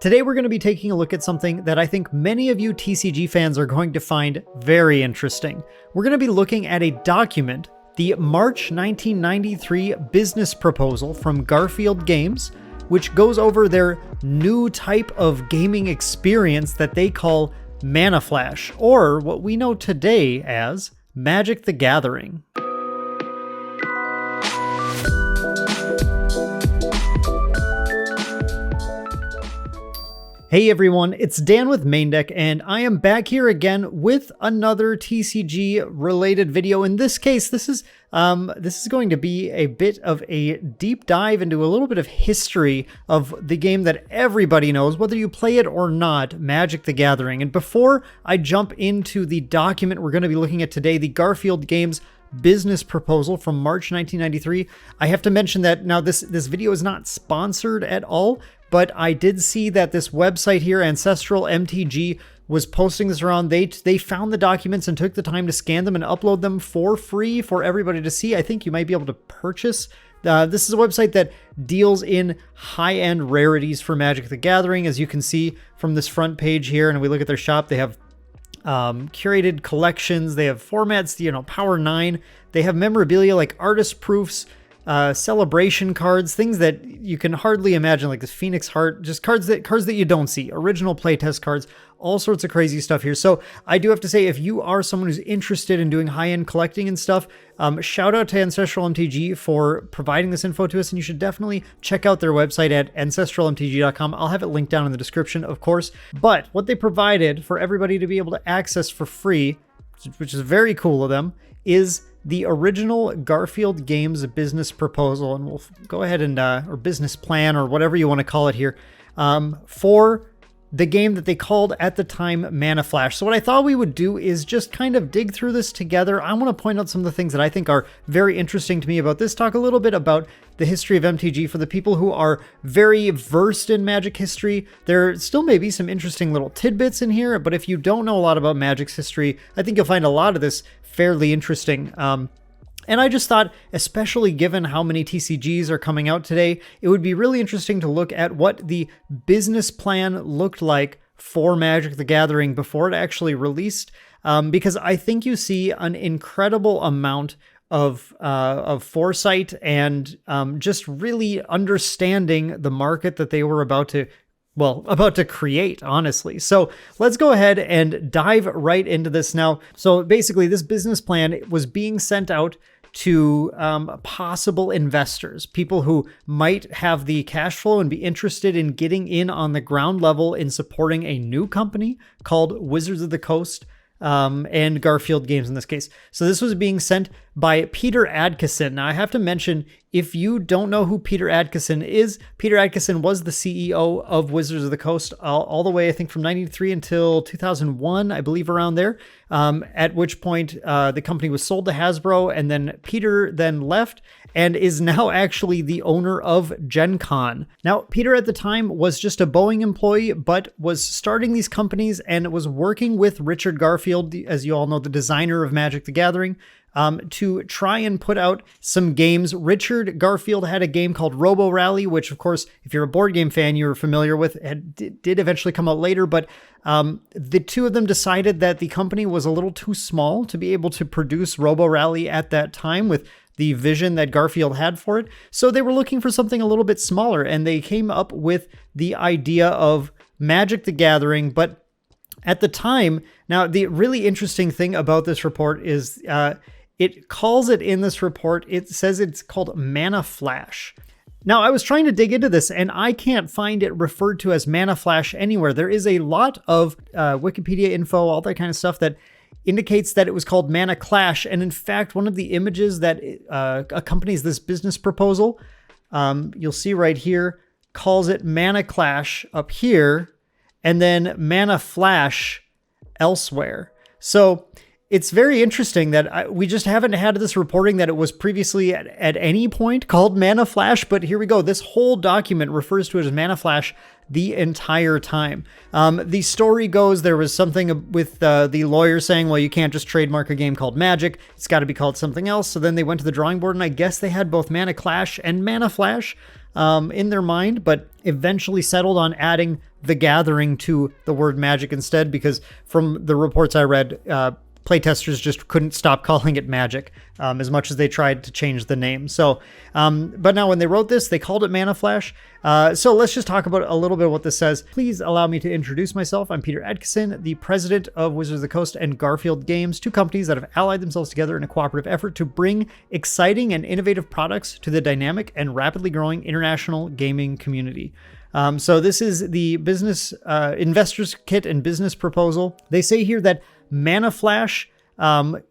Today we're going to be taking a look at something that I think many of you TCG fans are going to find very interesting. We're going to be looking at a document, the March 1993 business proposal from Garfield Games, which goes over their new type of gaming experience that they call Mana Flash, or what we know today as Magic the Gathering. Hey everyone, it's Dan with Maindeck, and I am back here again with another TCG related video. In this case, this is going to be a bit of a deep dive into a little bit of history of the game that everybody knows, whether you play it or not, Magic the Gathering. And before I jump into the document we're going to be looking at today, the Garfield Games business proposal from March 1993, I have to mention that now this video is not sponsored at all, but I did see that this website here, Ancestral MTG, was posting this around. They found the documents and took the time to scan them and upload them for free for everybody to see. I think you might be able to purchase. This is a website that deals in high-end rarities for Magic the Gathering. As you can see from this front page here, and we look at their shop, they have curated collections. They have formats, Power 9. They have memorabilia like artist proofs, celebration cards, things that you can hardly imagine, like this Phoenix Heart, just cards that you don't see, original playtest cards, all sorts of crazy stuff here. So I do have to say, if you are someone who's interested in doing high-end collecting and stuff, shout out to Ancestral MTG for providing this info to us, and you should definitely check out their website at ancestralmtg.com. I'll have it linked down in the description, of course. But what they provided for everybody to be able to access for free, which is very cool of them, is the original Garfield Games business proposal, and we'll go ahead and, or business plan, or whatever you want to call it here, for the game that they called at the time Mana Flash. So what I thought we would do is just kind of dig through this together. I want to point out some of the things that I think are very interesting to me about this, talk a little bit about the history of MTG for the people who are very versed in Magic history. There still may be some interesting little tidbits in here, but if you don't know a lot about Magic's history, I think you'll find a lot of this fairly interesting. And I just thought, especially given how many TCGs are coming out today, it would be really interesting to look at what the business plan looked like for Magic the Gathering before it actually released, because I think you see an incredible amount of foresight and just really understanding the market that they were about to create, honestly. So let's go ahead and dive right into this now. So basically, this business plan was being sent out to possible investors, people who might have the cash flow and be interested in getting in on the ground level in supporting a new company called Wizards of the Coast, and Garfield Games in this case. So this was being sent by Peter Adkison. Now I have to mention, if you don't know who Peter Adkison is, Peter Adkison was the CEO of Wizards of the Coast all the way, I think, from 1993 until 2001, I believe, around there, at which point the company was sold to Hasbro, and then Peter then left and is now actually the owner of Gen Con. Now, Peter at the time was just a Boeing employee, but was starting these companies and was working with Richard Garfield, as you all know, the designer of Magic the Gathering, to try and put out some games. Richard Garfield had a game called Robo Rally, which, of course, if you're a board game fan, you're familiar with. It did eventually come out later, but the two of them decided that the company was a little too small to be able to produce Robo Rally at that time with the vision that Garfield had for it. So they were looking for something a little bit smaller, and they came up with the idea of Magic the Gathering. But at the time, now the really interesting thing about this report is it calls it in this report, it says it's called Mana Flash. Now, I was trying to dig into this, and I can't find it referred to as Mana Flash anywhere. There is a lot of Wikipedia info, all that kind of stuff that indicates that it was called Mana Clash. And in fact, one of the images that accompanies this business proposal, you'll see right here, calls it Mana Clash up here, and then Mana Flash elsewhere. So it's very interesting that we just haven't had this reporting that it was previously at any point called Mana Flash, but here we go. This whole document refers to it as Mana Flash the entire time. The story goes, there was something with the lawyer saying, well, you can't just trademark a game called Magic. It's got to be called something else. So then they went to the drawing board, and I guess they had both Mana Clash and Mana Flash. in their mind, but eventually settled on adding The Gathering to the word Magic instead, because from the reports I read, playtesters just couldn't stop calling it Magic, as much as they tried to change the name. So, but now when they wrote this, they called it Mana Flash. So let's just talk about a little bit of what this says. Please allow me to introduce myself. I'm Peter Adkison, the president of Wizards of the Coast and Garfield Games, two companies that have allied themselves together in a cooperative effort to bring exciting and innovative products to the dynamic and rapidly growing international gaming community. So this is the business investors kit and business proposal. They say here that Mana Flash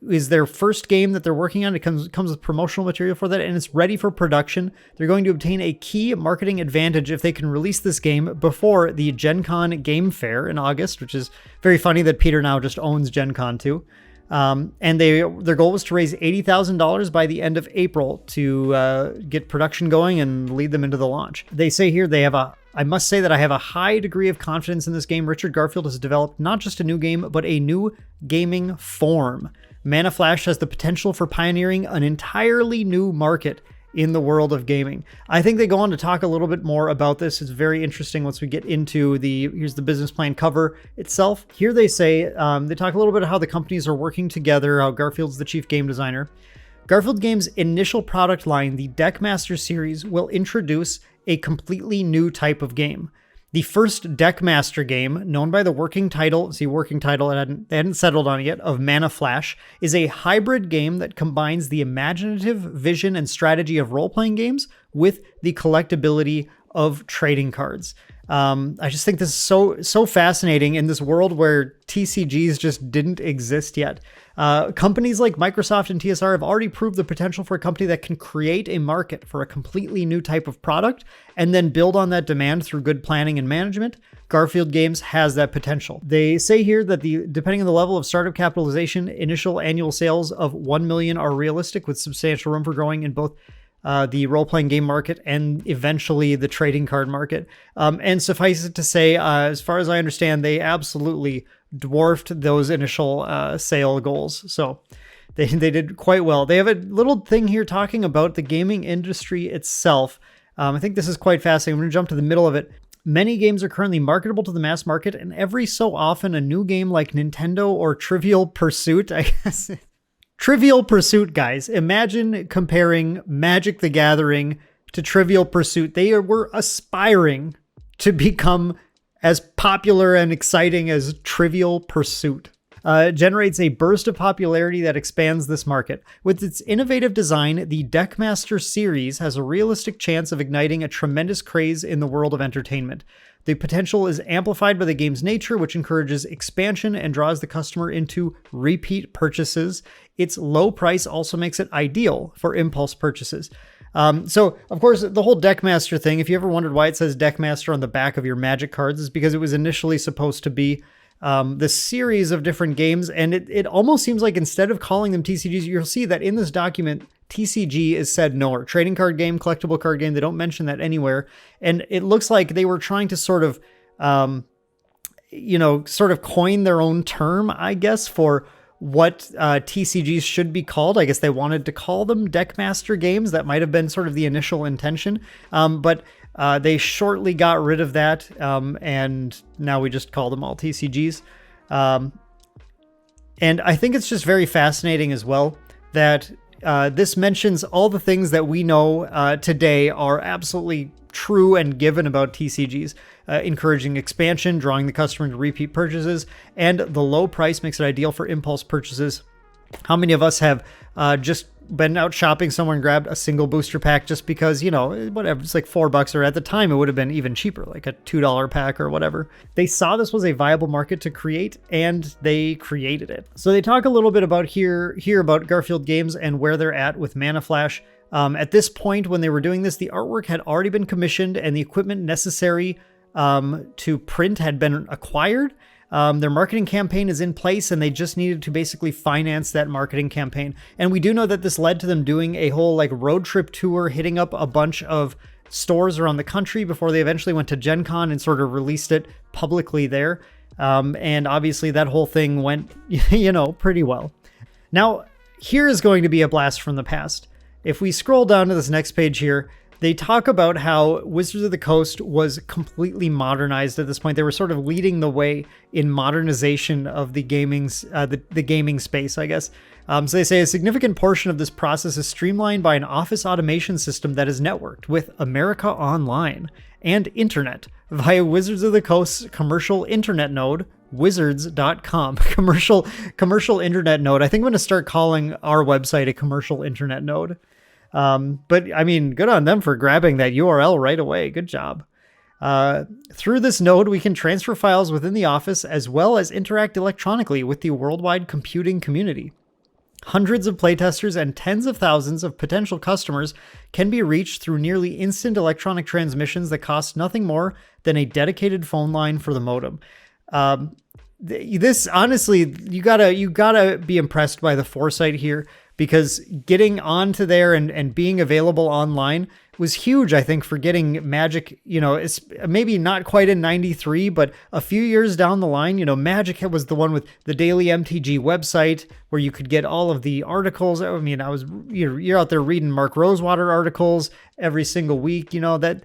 is their first game that they're working on. It comes with promotional material for that, and it's ready for production. They're going to obtain a key marketing advantage if they can release this game before the Gen Con Game Fair in August, which is very funny that Peter now just owns Gen Con too. And their goal was to raise $80,000 by the end of April to get production going and lead them into the launch. They say here I must say that I have a high degree of confidence in this game. Richard Garfield has developed not just a new game, but a new gaming form. Mana Flash has the potential for pioneering an entirely new market in the world of gaming. I think they go on to talk a little bit more about this. It's very interesting once we get into here's the business plan cover itself. Here they say, they talk a little bit about how the companies are working together, how Garfield's the chief game designer. Garfield Games' initial product line, the DeckMaster series, will introduce a completely new type of game. The first DeckMaster game, known by the working title, they hadn't settled on it yet, of Mana Flash, is a hybrid game that combines the imaginative vision and strategy of role-playing games with the collectability of trading cards. I just think this is so fascinating in this world where TCGs just didn't exist yet. Companies like Microsoft and TSR have already proved the potential for a company that can create a market for a completely new type of product and then build on that demand through good planning and management. Garfield Games has that potential. They say here that depending on the level of startup capitalization, initial annual sales of 1 million are realistic, with substantial room for growing in both the role-playing game market and eventually the trading card market. And suffice it to say, as far as I understand, they absolutely dwarfed those initial sale goals. So they did quite well. They have a little thing here talking about the gaming industry itself. I think this is quite fascinating. I'm going to jump to the middle of it. Many games are currently marketable to the mass market, and every so often a new game like Nintendo or Trivial Pursuit, I guess. Trivial Pursuit, guys. Imagine comparing Magic the Gathering to Trivial Pursuit. They were aspiring to become as popular and exciting as Trivial Pursuit. Generates a burst of popularity that expands this market. With its innovative design, the DeckMaster series has a realistic chance of igniting a tremendous craze in the world of entertainment. The potential is amplified by the game's nature, which encourages expansion and draws the customer into repeat purchases. Its low price also makes it ideal for impulse purchases. So, of course, the whole DeckMaster thing, if you ever wondered why it says DeckMaster on the back of your Magic cards, is because it was initially supposed to be this series of different games, and it almost seems like instead of calling them TCGs, you'll see that in this document, TCG is said nowhere. Trading card game, collectible card game, they don't mention that anywhere, and it looks like they were trying to sort of coin their own term, I guess, for what TCGs should be called. I guess they wanted to call them DeckMaster games. That might have been sort of the initial intention, but they shortly got rid of that, and now we just call them all TCGs. And I think it's just very fascinating as well that this mentions all the things that we know today are absolutely true and given about TCGs, encouraging expansion, drawing the customer into repeat purchases, and the low price makes it ideal for impulse purchases. How many of us have just been out shopping somewhere and grabbed a single booster pack just because, whatever, it's like $4, or at the time it would have been even cheaper, like a $2 pack or whatever. They saw this was a viable market to create, and they created it. So they talk a little bit about here about Garfield Games and where they're at with Mana Flash. At this point, when they were doing this, the artwork had already been commissioned and the equipment necessary to print had been acquired. Their marketing campaign is in place, and they just needed to basically finance that marketing campaign. And we do know that this led to them doing a whole road trip tour, hitting up a bunch of stores around the country before they eventually went to Gen Con and sort of released it publicly there. And obviously that whole thing went, pretty well. Now, here is going to be a blast from the past. If we scroll down to this next page here, They talk about how Wizards of the Coast was completely modernized at this point. They were sort of leading the way in modernization of the gaming space, I guess. So they say a significant portion of this process is streamlined by an office automation system that is networked with America Online and Internet via Wizards of the Coast's commercial internet node, wizards.com. commercial internet node. I think I'm going to start calling our website a commercial internet node. But I mean, good on them for grabbing that URL right away. Good job. Through this node, we can transfer files within the office as well as interact electronically with the worldwide computing community. Hundreds of playtesters and tens of thousands of potential customers can be reached through nearly instant electronic transmissions that cost nothing more than a dedicated phone line for the modem. This honestly, you gotta be impressed by the foresight here, because getting onto there and being available online was huge, I think, for getting Magic, it's maybe not quite in 93, but a few years down the line, Magic was the one with the daily MTG website where you could get all of the articles. I mean, you're out there reading Mark Rosewater articles every single week, that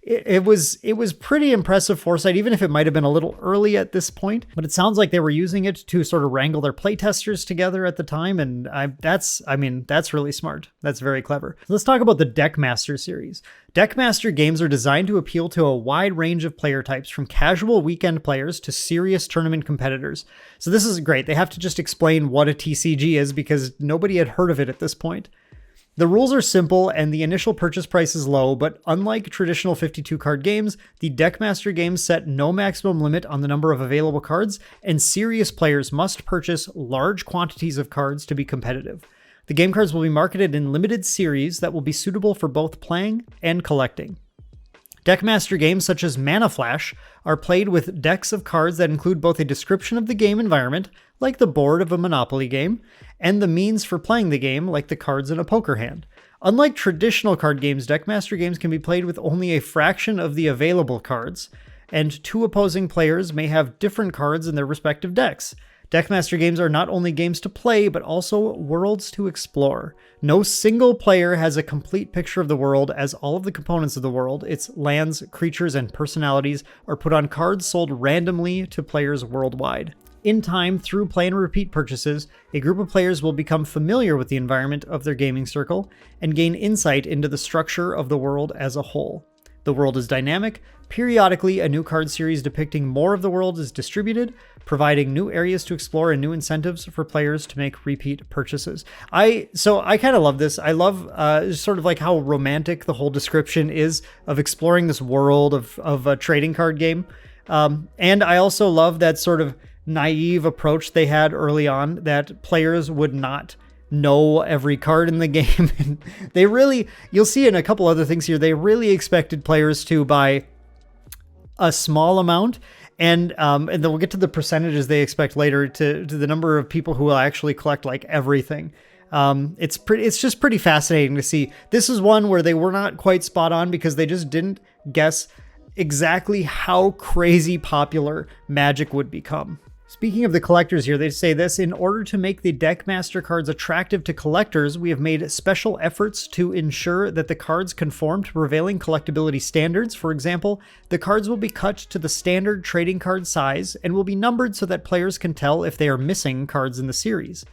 it was pretty impressive foresight, even if it might have been a little early at this point. But it sounds like they were using it to sort of wrangle their playtesters together at the time, and that's really smart. That's very clever. Let's talk about the DeckMaster series. DeckMaster games are designed to appeal to a wide range of player types, from casual weekend players to serious tournament competitors. So this is great. They have to just explain what a TCG is because nobody had heard of it at this point. The rules are simple and the initial purchase price is low, but unlike traditional 52 card games, the DeckMaster games set no maximum limit on the number of available cards, and serious players must purchase large quantities of cards to be competitive. The game cards will be marketed in limited series that will be suitable for both playing and collecting. DeckMaster games such as Mana Flash are played with decks of cards that include both a description of the game environment, like the board of a Monopoly game, and the means for playing the game, like the cards in a poker hand. Unlike traditional card games, DeckMaster games can be played with only a fraction of the available cards, and two opposing players may have different cards in their respective decks. DeckMaster games are not only games to play, but also worlds to explore. No single player has a complete picture of the world, as all of the components of the world, its lands, creatures, and personalities, are put on cards sold randomly to players worldwide. In time, through play and repeat purchases, a group of players will become familiar with the environment of their gaming circle and gain insight into the structure of the world as a whole. The world is dynamic. Periodically, a new card series depicting more of the world is distributed, providing new areas to explore and new incentives for players to make repeat purchases. I kind of love this. I love sort of like how romantic the whole description is of exploring this world of a trading card game. And I also love that sort of naive approach they had early on, that players would not know every card in the game. And they really, you'll see in a couple other things here, they really expected players to buy a small amount, and then we'll get to the percentages they expect later to the number of people who will actually collect like everything. It's just pretty fascinating to see. This is one where they were not quite spot on because they just didn't guess exactly how crazy popular Magic would become. Speaking of the collectors here, they say this: in order to make the DeckMaster cards attractive to collectors, we have made special efforts to ensure that the cards conform to prevailing collectability standards. For example, the cards will be cut to the standard trading card size and will be numbered so that players can tell if they are missing cards in the series.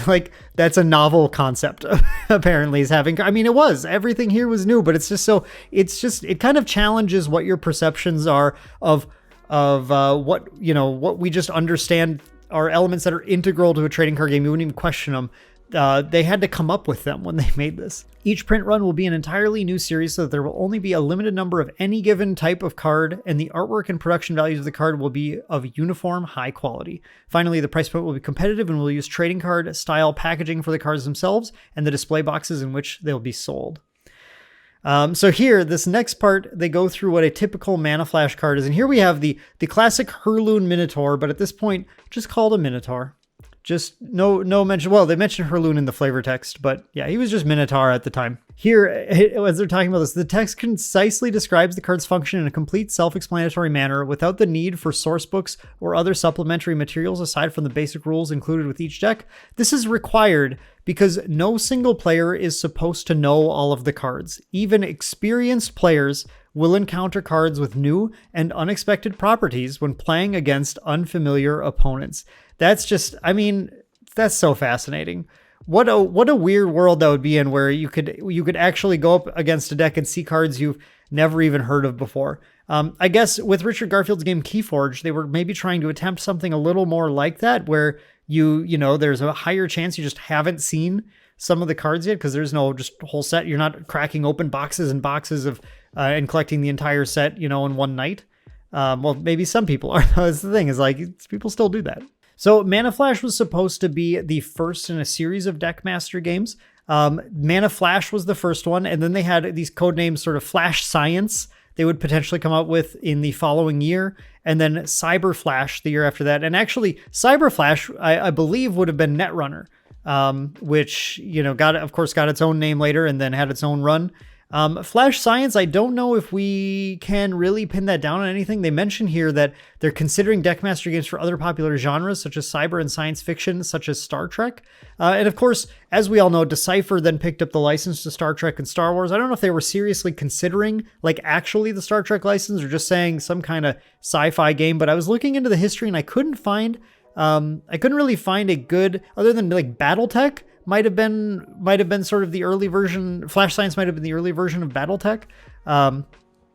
Like, that's a novel concept, apparently, is having. I mean, it was. Everything here was new, but it kind of challenges what your perceptions are of what we just understand are elements that are integral to a trading card game. You wouldn't even question them. They had to come up with them when they made this. Each print run will be an entirely new series, so that there will only be a limited number of any given type of card, and the artwork and production values of the card will be of uniform high quality. Finally, the price point will be competitive, and we'll use trading card style packaging for the cards themselves and the display boxes in which they'll be sold. So here, this next part, they go through what a typical Mana Flash card is. And here we have the classic Heirloom Minotaur, but at this point, just called a Minotaur. Just no mention. Well, they mentioned Herloon in the flavor text, but yeah, he was just Minotaur at the time. Here, as they're talking about this, the text concisely describes the card's function in a complete self-explanatory manner without the need for source books or other supplementary materials aside from the basic rules included with each deck. This is required because no single player is supposed to know all of the cards. Even experienced players will encounter cards with new and unexpected properties when playing against unfamiliar opponents. That's just, I mean, that's so fascinating. What a weird world that would be in, where you could actually go up against a deck and see cards you've never even heard of before. I guess with Richard Garfield's game Keyforge, they were maybe trying to attempt something a little more like that, where you know, there's a higher chance you just haven't seen some of the cards yet because there's no just whole set. You're not cracking open boxes and boxes of and collecting the entire set, you know, in one night. Well, maybe some people are. That's the thing, is like, people still do that. So Mana Flash was supposed to be the first in a series of DeckMaster games. Mana Flash was the first one, and then they had these code names, sort of Flash Science, they would potentially come out with in the following year, and then Cyber Flash the year after that. And actually, Cyber Flash, I believe, would have been Netrunner, which, you know, got its own name later and then had its own run. Flash Science, I don't know if we can really pin that down on anything. They mention here that they're considering DeckMaster games for other popular genres, such as cyber and science fiction, such as Star Trek. And of course, as we all know, Decipher then picked up the license to Star Trek and Star Wars. I don't know if they were seriously considering, like, actually the Star Trek license or just saying some kind of sci-fi game, but I was looking into the history and I couldn't really find a good, other than like BattleTech, might have been sort of the early version. Flash Science might have been the early version of BattleTech.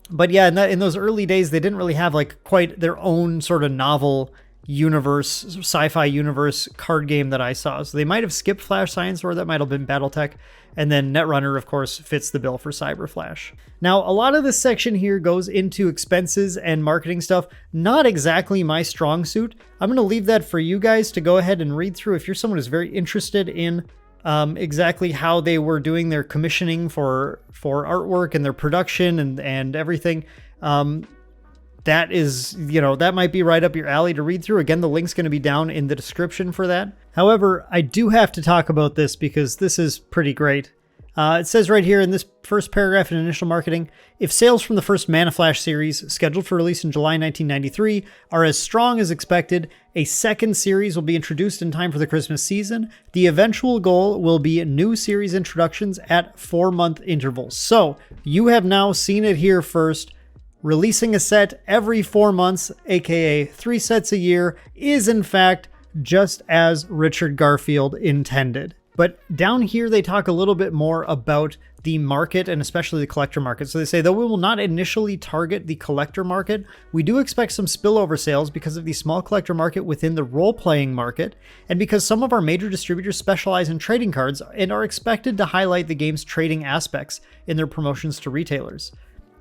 But yeah, in those early days, they didn't really have like quite their own sort of novel universe, sci-fi universe card game that I saw. So they might have skipped Flash Science, or that might have been BattleTech. And then Netrunner, of course, fits the bill for Cyber Flash. Now, a lot of this section here goes into expenses and marketing stuff. Not exactly my strong suit. I'm going to leave that for you guys to go ahead and read through. If you're someone who's very interested in exactly how they were doing their commissioning for artwork and their production and everything, that is, you know, that might be right up your alley to read through. Again, the link's going to be down in the description for that. However, I do have to talk about this because this is pretty great. It says right here in this first paragraph in initial marketing, if sales from the first Mana Flash series, scheduled for release in July 1993, are as strong as expected, a second series will be introduced in time for the Christmas season. The eventual goal will be new series introductions at 4-month intervals. So you have now seen it here first. Releasing a set every 4 months, aka 3 sets a year, is in fact just as Richard Garfield intended. But down here, they talk a little bit more about the market and especially the collector market. So they say, though we will not initially target the collector market, we do expect some spillover sales because of the small collector market within the role-playing market, and because some of our major distributors specialize in trading cards and are expected to highlight the game's trading aspects in their promotions to retailers.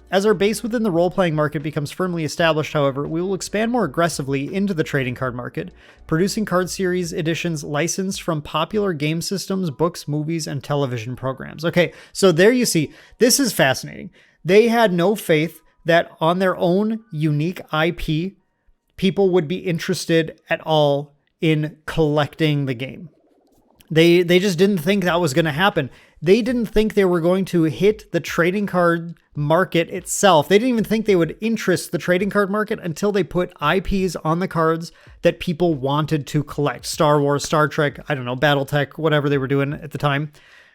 As our base within the role-playing market becomes firmly established, however, we will expand more aggressively into the trading card market, producing card series editions licensed from popular game systems, books, movies, and television programs. Okay, so there you see, this is fascinating. They had no faith that on their own unique IP, people would be interested at all in collecting the game. They just didn't think that was going to happen. They didn't think they were going to hit the trading card market itself. They didn't even think they would interest the trading card market until they put IPs on the cards that people wanted to collect. Star Wars, Star Trek, I don't know, BattleTech, whatever they were doing at the time.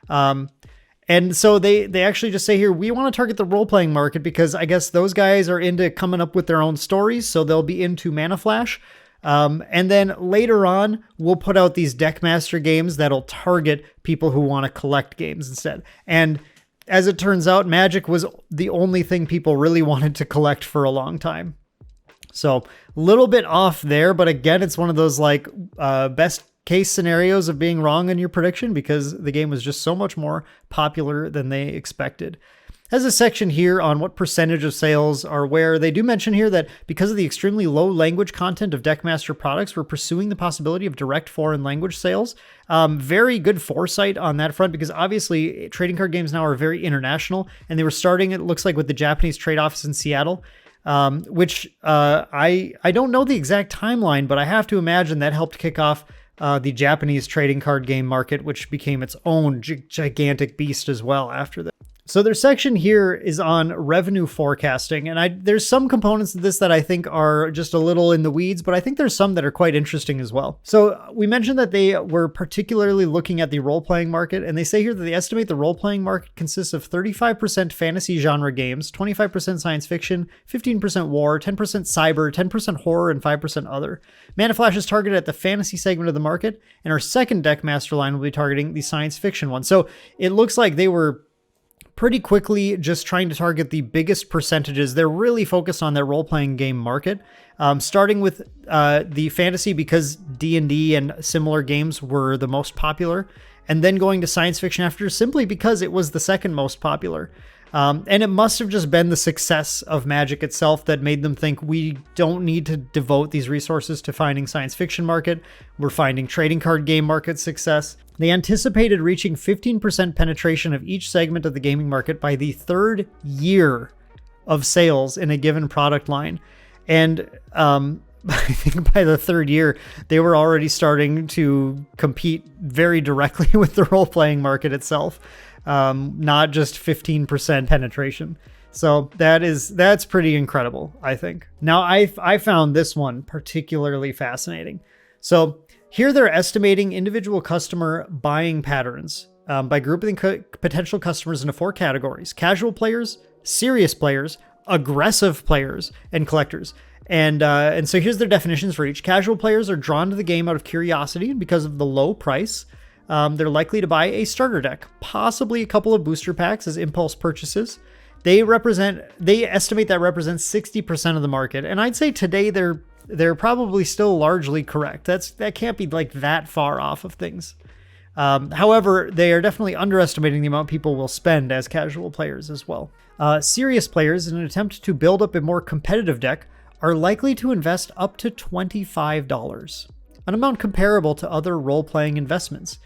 And so they actually just say here, we want to target the role-playing market because I guess those guys are into coming up with their own stories, so they'll be into Mana Flash. And then later on, we'll put out these DeckMaster games that'll target people who want to collect games instead. And as it turns out, Magic was the only thing people really wanted to collect for a long time. So a little bit off there, but again, it's one of those like best case scenarios of being wrong in your prediction because the game was just so much more popular than they expected. Has a section here on what percentage of sales are where. They do mention here that because of the extremely low language content of DeckMaster products, we're pursuing the possibility of direct foreign language sales. Very good foresight on that front because obviously trading card games now are very international, and they were starting, it looks like, with the Japanese trade office in Seattle, which I don't know the exact timeline, but I have to imagine that helped kick off the Japanese trading card game market, which became its own gigantic beast as well after that. So their section here is on revenue forecasting, and there's some components of this that I think are just a little in the weeds, but I think there's some that are quite interesting as well. So we mentioned that they were particularly looking at the role-playing market, and they say here that they estimate the role-playing market consists of 35% fantasy genre games, 25% science fiction, 15% war, 10% cyber, 10% horror, and 5% other. Mana Flash is targeted at the fantasy segment of the market, and our second DeckMaster line will be targeting the science fiction one. So it looks like they were pretty quickly just trying to target the biggest percentages. They're really focused on their role-playing game market, starting with the fantasy because D&D and similar games were the most popular, and then going to science fiction after simply because it was the second most popular. And it must have just been the success of Magic itself that made them think we don't need to devote these resources to finding science fiction market. We're finding trading card game market success. They anticipated reaching 15% penetration of each segment of the gaming market by the third year of sales in a given product line. And I think by the third year, they were already starting to compete very directly with the role-playing market itself. Not just 15% penetration. So that's pretty incredible, I think. Now, I found this one particularly fascinating. So here they're estimating individual customer buying patterns by grouping potential customers into 4 categories: casual players, serious players, aggressive players, and collectors. And so here's their definitions for each. Casual players are drawn to the game out of curiosity and because of the low price. They're likely to buy a starter deck, possibly a couple of booster packs as impulse purchases. They estimate that represents 60% of the market. And I'd say today they're probably still largely correct. That can't be like that far off of things. However, they are definitely underestimating the amount people will spend as casual players as well. Serious players, in an attempt to build up a more competitive deck, are likely to invest up to $25, an amount comparable to other role-playing investments.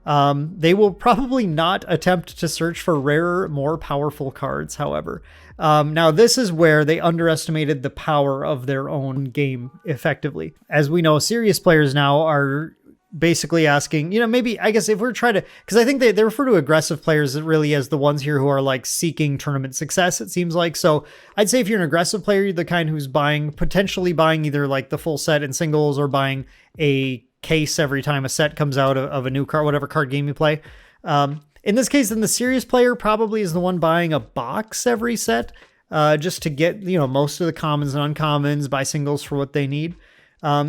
They will probably not attempt to search for rarer, more powerful cards, however. Now, this is where they underestimated the power of their own game effectively. As we know, serious players now are basically asking, maybe, I guess if we're trying to, because I think they refer to aggressive players really as the ones here who are like seeking tournament success, it seems like. So I'd say if you're an aggressive player, you're the kind who's potentially buying either like the full set in singles or buying a case every time a set comes out of a new card, whatever card game you play. In this case, then the serious player probably is the one buying a box every set, just to get, most of the commons and uncommons, buy singles for what they need.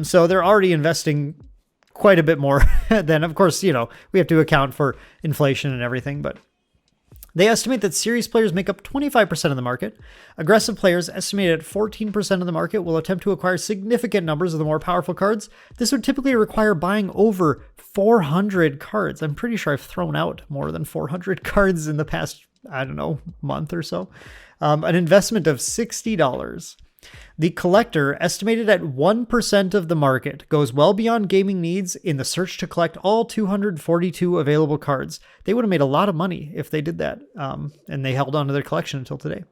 So they're already investing quite a bit more than, of course, we have to account for inflation and everything, but they estimate that serious players make up 25% of the market. Aggressive players, estimated at 14% of the market, will attempt to acquire significant numbers of the more powerful cards. This would typically require buying over 400 cards. I'm pretty sure I've thrown out more than 400 cards in the past, month or so. An investment of $60. The collector, estimated at 1% of the market, goes well beyond gaming needs in the search to collect all 242 available cards. They would have made a lot of money if they did that, and they held on to their collection until today.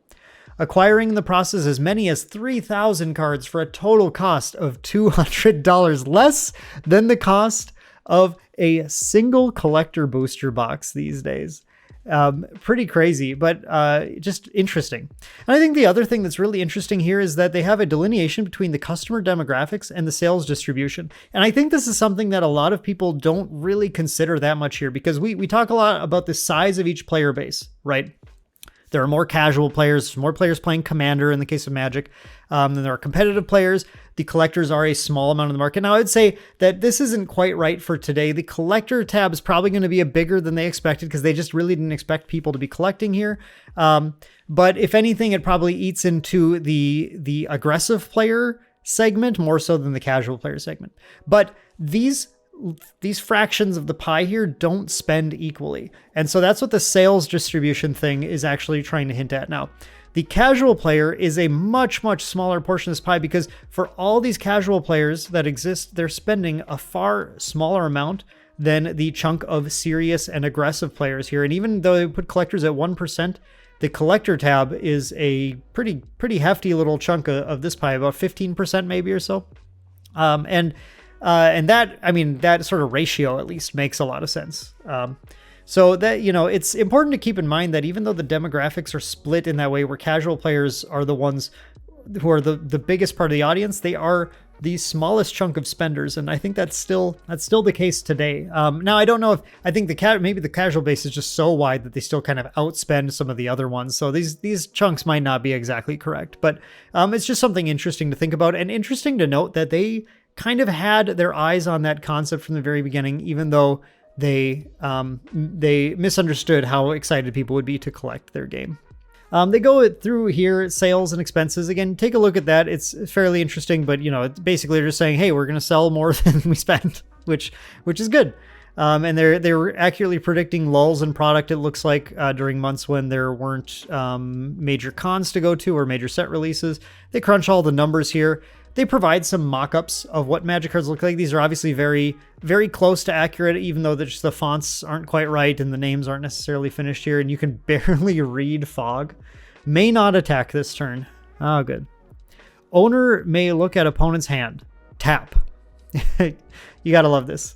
Acquiring in the process as many as 3,000 cards for a total cost of $200, less than the cost of a single collector booster box these days. Pretty crazy, but just interesting. And I think the other thing that's really interesting here is that they have a delineation between the customer demographics and the sales distribution. And I think this is something that a lot of people don't really consider that much here, because we talk a lot about the size of each player base, right? There are more casual players, more players playing Commander in the case of Magic. Then there are competitive players. The collectors are a small amount of the market. Now, I'd say that this isn't quite right for today. The collector tab is probably going to be a bigger than they expected because they just really didn't expect people to be collecting here. But if anything, it probably eats into the aggressive player segment more so than the casual player segment. But these fractions of the pie here don't spend equally. And so that's what the sales distribution thing is actually trying to hint at. Now, the casual player is a much, much smaller portion of this pie, because for all these casual players that exist, they're spending a far smaller amount than the chunk of serious and aggressive players here. And even though they put collectors at 1%, the collector tab is a pretty hefty little chunk of this pie, about 15% maybe or so. And And that, I mean, that sort of ratio at least makes a lot of sense. So that, you know, it's important to keep in mind that even though the demographics are split in that way, where casual players are the ones who are the biggest part of the audience, they are the smallest chunk of spenders, and I think that's still the case today. Now, I don't know if I think maybe the casual base is just so wide that they still kind of outspend some of the other ones. So these chunks might not be exactly correct, but it's just something interesting to think about, and interesting to note that they kind of had their eyes on that concept from the very beginning, even though they misunderstood how excited people would be to collect their game. They go through here, sales and expenses. Again, take a look at that. It's fairly interesting, but you know, it's basically just saying, hey, we're going to sell more than we spent, which is good. And they're accurately predicting lulls in product, it looks like, during months when there weren't major cons to go to or major set releases. They crunch all the numbers here. They provide some mock-ups of what Magic cards look like. These are obviously very, very close to accurate, even though just the fonts aren't quite right and the names aren't necessarily finished here, and you can barely read fog. May not attack this turn. Oh, good. Owner may look at opponent's hand. Tap. You gotta love this.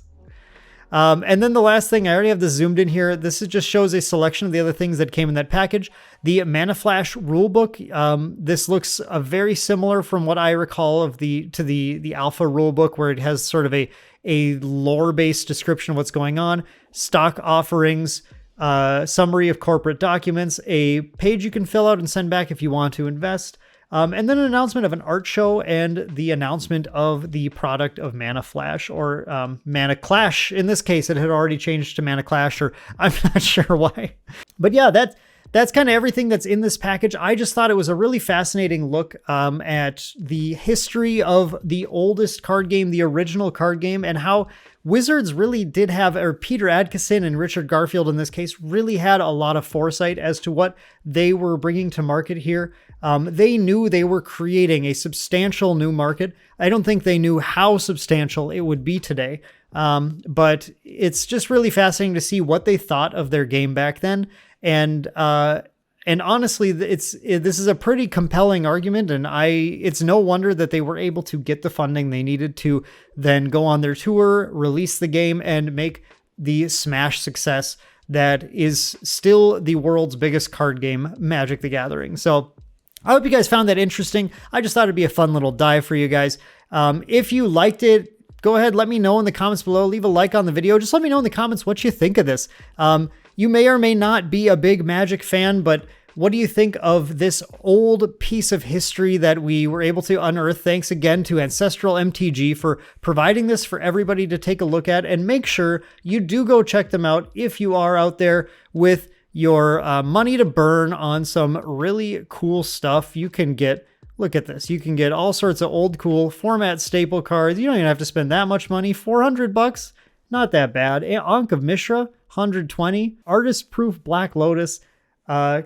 And then the last thing, I already have this zoomed in here. This just shows a selection of the other things that came in that package. The Mana Flash rulebook. This looks very similar from what I recall of the alpha rulebook, where it has sort of a lore-based description of what's going on, stock offerings, summary of corporate documents, a page you can fill out and send back if you want to invest. And then an announcement of an art show and the announcement of the product of Mana Flash, or Mana Clash. In this case, it had already changed to Mana Clash, or I'm not sure why. But yeah, that's kind of everything that's in this package. I just thought it was a really fascinating look at the history of the oldest card game, the original card game, and how Wizards really did have, or Peter Adkison and Richard Garfield in this case, really had a lot of foresight as to what they were bringing to market here. They knew they were creating a substantial new market. I don't think they knew how substantial it would be today. But it's just really fascinating to see what they thought of their game back then. And honestly, this is a pretty compelling argument, and it's no wonder that they were able to get the funding they needed to then go on their tour, release the game, and make the smash success that is still the world's biggest card game, Magic the Gathering. So I hope you guys found that interesting. I just thought it'd be a fun little dive for you guys. If you liked it, go ahead, let me know in the comments below. Leave a like on the video. Just let me know in the comments what you think of this. You may or may not be a big Magic fan, but what do you think of this old piece of history that we were able to unearth? Thanks again to Ancestral MTG for providing this for everybody to take a look at, and make sure you do go check them out if you are out there with your money to burn on some really cool stuff. You can get, look at this, you can get all sorts of old cool format staple cards. You don't even have to spend that much money. $400, not that bad. Ankh of Mishra, $120. Artist Proof Black Lotus.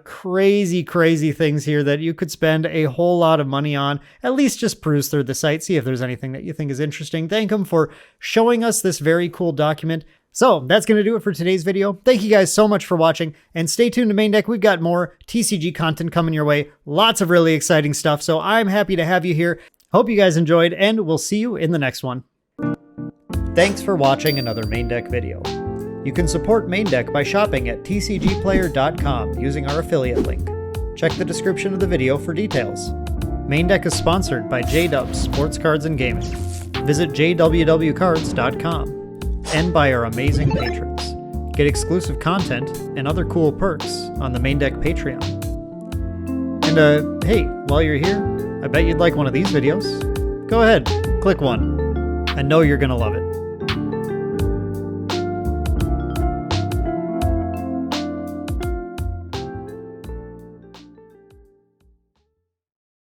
Crazy things here that you could spend a whole lot of money on. At least just peruse through the site, see if there's anything that you think is interesting. Thank them for showing us this very cool document. So that's going to do it for today's video. Thank you guys so much for watching, and stay tuned to Maindeck. We've got more TCG content coming your way. Lots of really exciting stuff. So I'm happy to have you here. Hope you guys enjoyed, and we'll see you in the next one. Thanks for watching another Maindeck video. You can support Maindeck by shopping at tcgplayer.com using our affiliate link. Check the description of the video for details. Maindeck is sponsored by JW Sports Cards and Gaming. Visit jwwcards.com. And by our amazing patrons. Get exclusive content and other cool perks on the Maindeck Patreon. And hey, while you're here, I bet you'd like one of these videos. Go ahead, click one. I know you're gonna love it.